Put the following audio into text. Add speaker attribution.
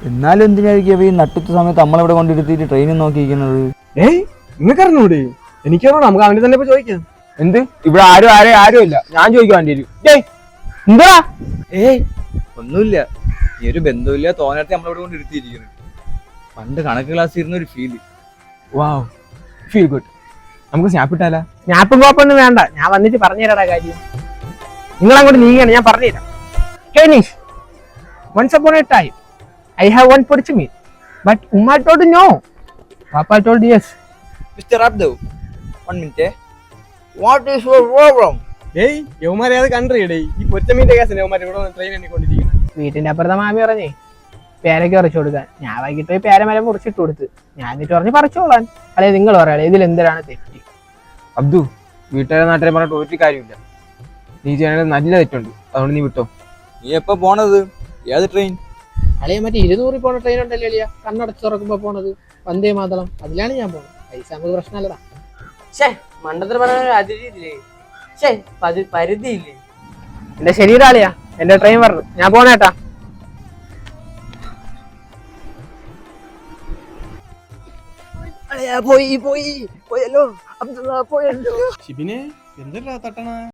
Speaker 1: എന്നാലും എന്തിനായിരിക്കും ഈ നട്ടുത്ത സമയത്ത് നമ്മളിവിടെ കൊണ്ടിരുത്തിയിട്ട് ട്രെയിനിൽ നോക്കിയിരിക്കുന്നത്?
Speaker 2: ഏയ് നിങ്ങൾക്ക് അറിഞ്ഞൂടെ? എനിക്കറിഞ്ഞൂടെ, നമുക്ക് അവനെ തന്നെ ഇപ്പൊ ചോദിക്കാം.
Speaker 3: എന്ത് ഇവിടെ ആരും ഇല്ല, ഞാൻ ചോദിക്കാൻ വേണ്ടി വരും. എന്താ?
Speaker 1: ഏയ് ഒന്നുമില്ല, ഈ ഒരു ബന്ധമില്ല തോന്നത്തെ നമ്മളിവിടെ കൊണ്ടിരുത്തിയിരിക്കുന്നത്. പണ്ട് കണക്ക് ക്ലാസ് ഇരുന്ന ഒരു ഫീല്.
Speaker 3: വാവ്, ഫീൽ ഗുഡ്. നമുക്ക് സ്നാപ്പ് ഇട്ടാലാ?
Speaker 2: സ്നാപ്പും കോപ്പൊന്നും വേണ്ട, ഞാൻ വന്നിട്ട് പറഞ്ഞുതരാടാ കാര്യം. നിങ്ങൾ അങ്ങോട്ട് നീങ്ങാണ്, ഞാൻ പറഞ്ഞുതരാം. Kenish, once upon a time, I have one for me, but Umma told no. Papa told yes.
Speaker 1: Mr. Abdu, 1 minute. What is your problem?
Speaker 2: ഏയ് യവന്മാരെ അത് കണ്ടറിയടേ, ഈ പൊറ്റമീന്റെ കേസിന് യവന്മാർ ഇവിടെ ട്രെയിൻ എണ്ണിക്കൊണ്ടിരിക്കുന്നത്. വീട്ടിന്റെ അപ്പുറത്തെ മാമി പറഞ്ഞേ പേരൊക്കെ പറിച്ചു കൊടുക്കാൻ. ഞാൻ വൈകിട്ട് പോയി പേരമല മുറിച്ചിട്ട് കൊടുത്ത്. ഞാൻ എന്നിട്ട് പറഞ്ഞ് പറിച്ചോളാൻ. അല്ലെ നിങ്ങൾ പറയാളെ ഇതിൽ എന്തിനാണ് തെറ്റി?
Speaker 3: അബ്ദു, വീട്ടുകാരെ നാട്ടിലെ പറഞ്ഞിട്ട് ഒരു കാര്യമില്ല. നീ ചെയ്യണത് നല്ല തെറ്റുണ്ട്, അതുകൊണ്ട് നീ വിട്ടോ.
Speaker 1: നീ എപ്പോ പോണത്? ഏത് ട്രെയിൻ?
Speaker 2: അളിയ മറ്റേ 200 പോണ ട്രെയിൻ ഉണ്ടല്ലോ അളിയ, കണ്ണടച്ച് തുറക്കുമ്പോ പോണത് വന്ദേ മാതളം, അതിലാണ് ഞാൻ പോണത്. പൈസ നമുക്ക് പ്രശ്നമല്ലടാ.
Speaker 4: മണ്ടത്തിൽ പറഞ്ഞ അതിരില്ലേ, പരിധിയില്ലേ?
Speaker 2: എന്റെ ശരീരാളിയാ, എന്റെ ട്രെയിൻ പറഞ്ഞു, ഞാൻ പോണേട്ടാ.
Speaker 1: പോയല്ലോ അബ്ദുള്ള, പോയല്ലോ.
Speaker 5: ഷിബിനെ എന്തെല്ലാം തട്ടണ?